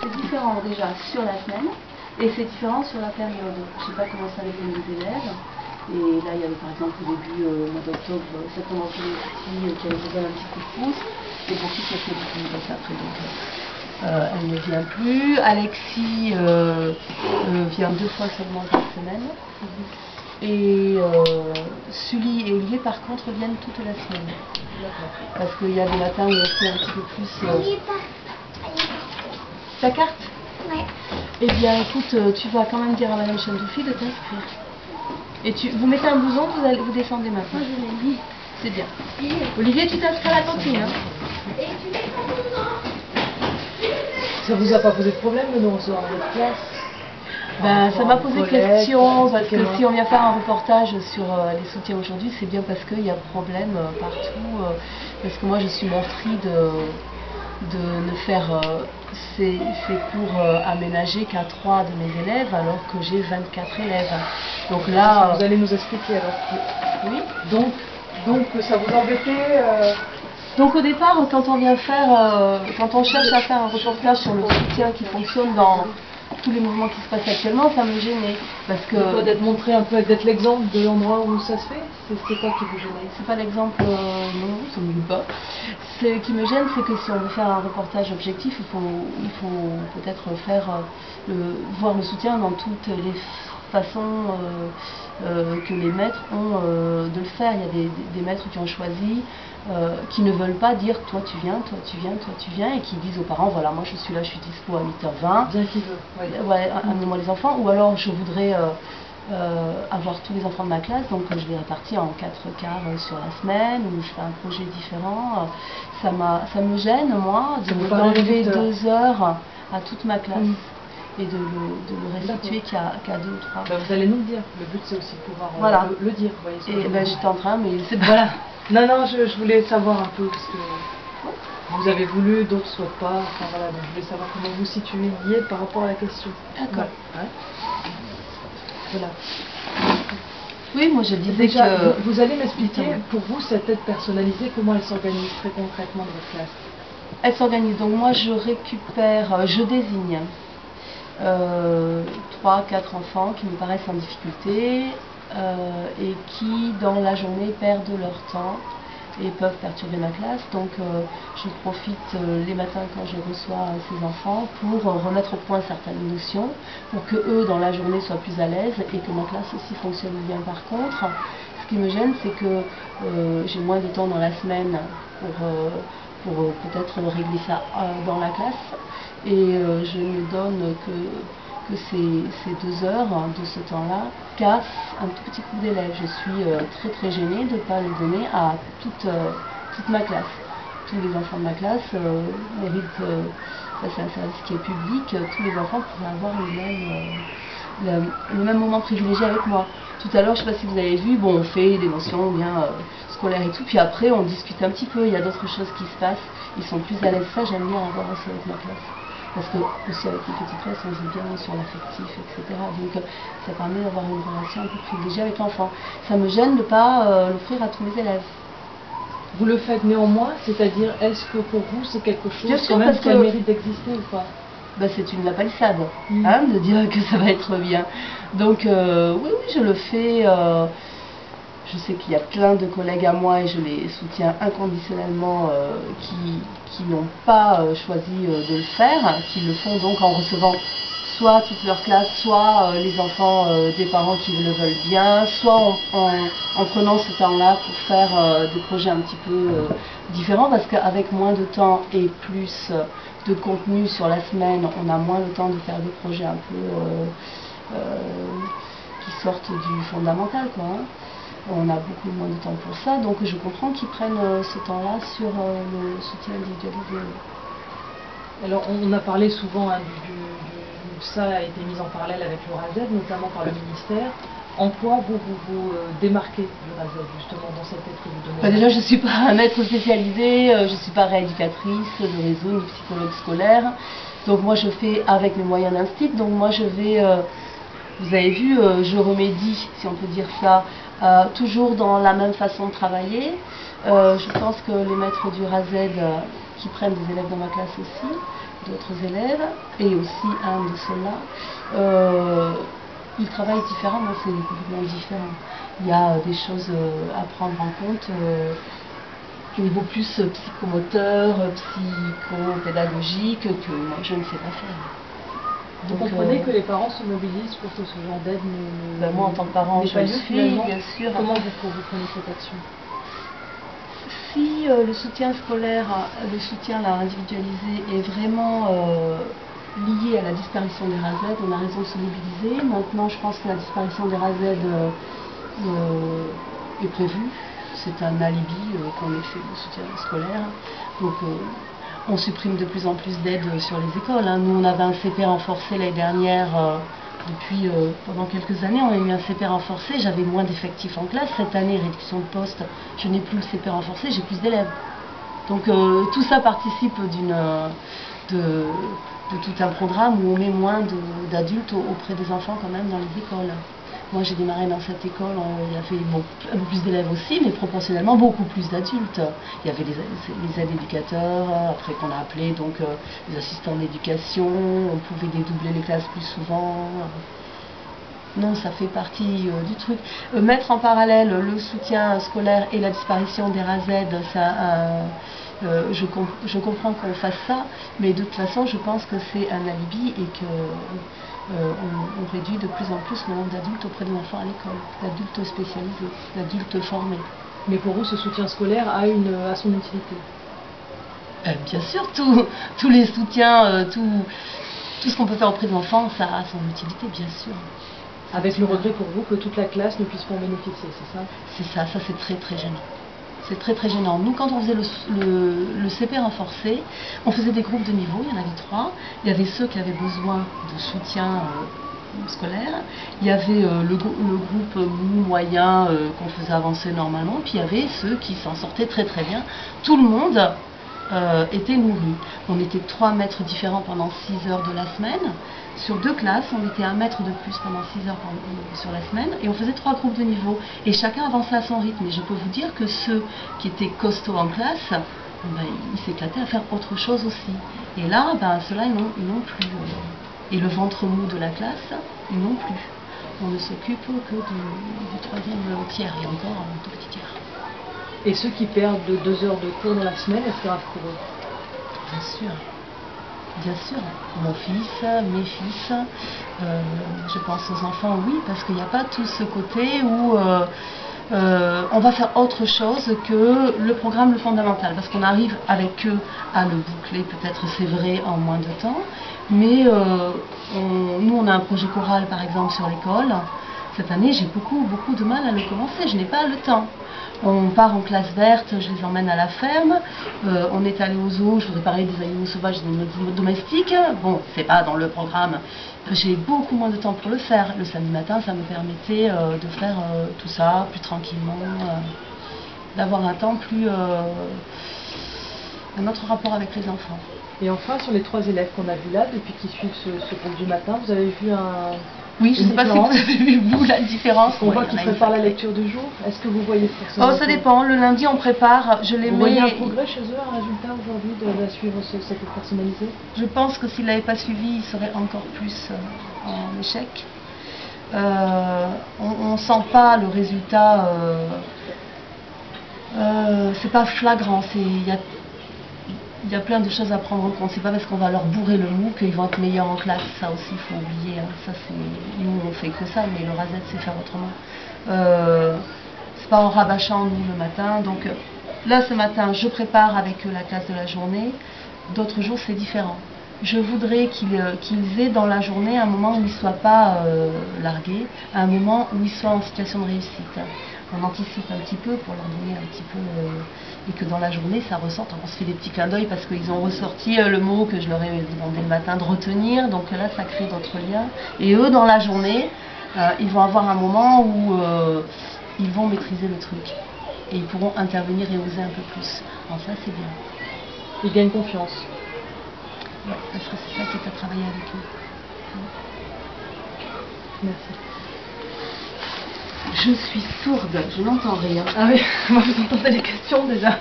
c'est différent déjà sur la semaine et c'est différent sur la période. Je ne sais pas comment ça les élèves. Et là, il y avait par exemple au début, au mois d'octobre, certainement une petite fille qui avait besoin d'un petit coup de pouce. Et pour qui ça fait beaucoup de après. Donc, elle ne vient plus. Alexis vient 2 fois seulement par semaine. Et Sully et Olivier, par contre, viennent toute la semaine. Parce qu'il y a des matins où on fait un petit peu plus. Ta carte? Ouais. Eh bien, écoute, tu vas quand même dire à Madame Chandoufi de t'inscrire. Et vous mettez un blouson, vous descendez maintenant. Moi, je l'ai mis. C'est bien. Olivier, tu t'inscris à la cantine. Hein? Et tu mets ton blouson. Ça vous a pas posé de problème de nous recevoir à votre place? Ben, ça m'a posé question, parce que si on vient faire un reportage sur les soutiens aujourd'hui, c'est bien parce qu'il y a problème partout. Parce que moi, je suis meurtrie de ne faire ces cours aménagés qu'à 3 de mes élèves, alors que j'ai 24 élèves. Donc là... Vous allez nous expliquer alors. Oui. Donc ça vous embêtait Donc au départ, quand on vient faire, quand on cherche à faire un reportage sur le soutien qui fonctionne dans tous les mouvements qui se passent actuellement, ça me gênait. Parce que... d'être montré un peu, d'être l'exemple de l'endroit où ça se fait. C'est quoi qui vous gênait? C'est pas l'exemple, non, ça me gêne pas. Ce qui me gêne, c'est que si on veut faire un reportage objectif, il faut peut-être voir le soutien dans toutes les façons que les maîtres ont de le faire. Il y a des maîtres qui ont choisi, qui ne veulent pas dire toi tu viens, toi tu viens, toi tu viens, et qui disent aux parents voilà, moi je suis là, je suis dispo à 8h20. Bien qu'il veut. Ouais, amenez-moi les enfants, ou alors je voudrais avoir tous les enfants de ma classe, donc je les répartis en 4 quarts sur la semaine, ou je fais un projet différent. Ça me gêne, moi, d'enlever 2 heures à toute ma classe. Et de le restituer qu'à 2 ou 3. Ben, vous allez nous le dire. Le but c'est aussi de pouvoir voilà. le dire. Et ben, j'étais en train, mais c'est pas... Voilà. Non, je voulais savoir un peu, parce que vous avez voulu, d'autres souhaitent pas. Enfin voilà, donc je voulais savoir comment vous situiez par rapport à la question. D'accord. Ouais. Voilà. Oui, moi je disais déjà, que... Vous allez m'expliquer, pour vous, cette aide personnalisée, comment elle s'organise très concrètement dans votre classe? Elle s'organise, donc moi je récupère, je désigne 3-4 enfants qui me paraissent en difficulté et qui dans la journée perdent leur temps et peuvent perturber ma classe. Donc je profite les matins quand je reçois ces enfants pour remettre au point certaines notions, pour que eux dans la journée soient plus à l'aise et que ma classe aussi fonctionne bien. Par contre, ce qui me gêne, c'est que j'ai moins de temps dans la semaine pour peut-être régler ça dans la classe, et je ne donne que ces 2 heures de ce temps-là qu'à un tout petit groupe d'élèves. Je suis très gênée de ne pas le donner à toute ma classe. Tous les enfants de ma classe méritent, ça c'est un service qui est public, tous les enfants pourraient avoir le même moment privilégié avec moi. Tout à l'heure, je ne sais pas si vous avez vu, bon, on fait des notions bien scolaires et tout, puis après on discute un petit peu, il y a d'autres choses qui se passent, ils sont plus à l'aise. Ça, j'aime bien avoir aussi avec ma classe. Parce que aussi avec une petite classe, on joue bien sur l'affectif, etc. Donc ça permet d'avoir une relation un peu privilégiée avec l'enfant. Ça me gêne de ne pas l'offrir à tous mes élèves. Vous le faites néanmoins, c'est-à-dire, est-ce que pour vous c'est quelque chose bien sûr, quand même parce qui a le mérite d'exister ou pas? Ben, c'est une lapalissade, hein, de dire que ça va être bien. Donc oui, je le fais. Je sais qu'il y a plein de collègues à moi et je les soutiens inconditionnellement qui n'ont pas choisi de le faire, qui le font donc en recevant soit toute leur classe, soit les enfants des parents qui le veulent bien, soit en prenant ce temps-là pour faire des projets un petit peu différents, parce qu'avec moins de temps et plus de contenu sur la semaine, on a moins le temps de faire des projets un peu qui sortent du fondamental, quoi, hein. On a beaucoup moins de temps pour ça, donc je comprends qu'ils prennent ce temps-là sur le soutien individualisé. Alors on a parlé souvent ça a été mis en parallèle avec le RASED, notamment par le ministère. En quoi vous démarquez du RASED justement dans cette aide que vous donnez? Déjà, je ne suis pas un maître spécialisé, je ne suis pas rééducatrice de réseau ni psychologue scolaire, donc moi je fais avec mes moyens d'instit. Donc moi je vais, vous avez vu, je remédie, si on peut dire ça, toujours dans la même façon de travailler. Je pense que les maîtres du RASED qui prennent des élèves dans ma classe aussi, d'autres élèves, et aussi un de ceux-là, ils travaillent différemment, c'est complètement différent. Il y a des choses à prendre en compte au niveau plus psychomoteur, psychopédagogique, que moi je ne sais pas faire. Vous comprenez que les parents se mobilisent pour que ce genre d'aide ne moi en tant que parent, je le suis, bien sûr. Comment vous prenez cette action? Si le soutien scolaire, le soutien là, individualisé est vraiment lié à la disparition des RASED, on a raison de se mobiliser. Maintenant, je pense que la disparition des RASED est prévue. C'est un alibi qu'on ait fait le soutien scolaire. Donc, on supprime de plus en plus d'aides sur les écoles. Hein. Nous, on avait un CP renforcé l'année dernière. Depuis pendant quelques années, on a eu un CP renforcé, j'avais moins d'effectifs en classe. Cette année, réduction de poste, je n'ai plus le CP renforcé, j'ai plus d'élèves. Donc tout ça participe de tout un programme où on met moins d'adultes auprès des enfants quand même dans les écoles. Moi j'ai démarré dans cette école, il y avait un peu plus d'élèves aussi, mais proportionnellement beaucoup plus d'adultes. Il y avait les aides éducateurs, après qu'on a appelé donc les assistants d'éducation, on pouvait dédoubler les classes plus souvent. Non, ça fait partie du truc. Mettre en parallèle le soutien scolaire et la disparition des RASED, je comprends qu'on fasse ça, mais de toute façon, je pense que c'est un alibi et que on réduit de plus en plus le nombre d'adultes auprès des enfants à l'école, d'adultes spécialisés, d'adultes formés. Mais pour vous, ce soutien scolaire a son utilité? Bien sûr, tous les soutiens, tout ce qu'on peut faire auprès des enfants, ça a son utilité, bien sûr. Avec le regret pour vous que toute la classe ne puisse pas en bénéficier, c'est ça? C'est ça, c'est très très gênant. C'est très très gênant. Nous, quand on faisait le CP renforcé, on faisait des groupes de niveau, il y en avait 3. Il y avait ceux qui avaient besoin de soutien scolaire, il y avait le groupe moyen qu'on faisait avancer normalement, puis il y avait ceux qui s'en sortaient très très bien. Tout le monde était nourri. On était 3 maîtres différents pendant 6 heures de la semaine. Sur 2 classes, on était 1 mètre de plus pendant 6 heures sur la semaine, et on faisait 3 groupes de niveau. Et chacun avançait à son rythme. Et je peux vous dire que ceux qui étaient costauds en classe, ils s'éclataient à faire autre chose aussi. Et là, ceux-là, ils n'ont plus. Et le ventre mou de la classe, ils n'ont plus. On ne s'occupe que du 3e tiers, et encore un tout petit tiers. Et ceux qui perdent 2 heures de cours dans la semaine, est-ce grave pour eux? Bien sûr. Bien sûr, mon fils, mes fils, je pense aux enfants, oui, parce qu'il n'y a pas tout ce côté où on va faire autre chose que le programme le fondamental, parce qu'on arrive avec eux à le boucler, peut-être c'est vrai en moins de temps, mais nous on a un projet choral par exemple sur l'école. Cette année j'ai beaucoup de mal à le commencer, je n'ai pas le temps. On part en classe verte, je les emmène à la ferme, on est allé au zoo, je voudrais parler des animaux sauvages et des animaux domestiques. Bon, c'est pas dans le programme, j'ai beaucoup moins de temps pour le faire. Le samedi matin, ça me permettait de faire tout ça plus tranquillement, d'avoir un temps plus... un autre rapport avec les enfants. Et enfin, sur les 3 élèves qu'on a vus là, depuis qu'ils suivent ce groupe du matin, vous avez vu Oui, je ne sais pas si vous avez vu, vous, la différence. On voit qu'ils préparent la lecture du jour. Est-ce que vous voyez forcément? Ça dépend. Le lundi, on prépare. Je les mets... Vous voyez un progrès chez eux, un résultat aujourd'hui de suivre cette personnalisée? Je pense que s'ils ne l'avaient pas suivi, ils seraient encore plus en échec. On ne sent pas le résultat. C'est pas flagrant. Il y a plein de choses à prendre en compte. C'est pas parce qu'on va leur bourrer le mou qu'ils vont être meilleurs en classe. Ça aussi, il faut oublier. Hein. Ça, nous, on fait que ça, mais le RASED, c'est faire autrement. C'est pas en rabâchant, nous, le matin. Donc là, ce matin, je prépare avec eux la classe de la journée. D'autres jours, c'est différent. Je voudrais qu'ils aient dans la journée un moment où ils ne soient pas largués, un moment où ils soient en situation de réussite. On anticipe un petit peu pour leur donner un petit peu... et que dans la journée, ça ressorte. On se fait des petits clins d'œil parce qu'ils ont ressorti le mot que je leur ai demandé le matin de retenir. Donc là, ça crée d'autres liens. Et eux, dans la journée, ils vont avoir un moment où ils vont maîtriser le truc. Et ils pourront intervenir et oser un peu plus. Alors ça, c'est bien. Ils gagnent confiance. Ouais, parce que c'est ça qui est à travailler avec eux. Merci. Je suis sourde, je n'entends rien. Ah oui, moi vous entendez les questions déjà.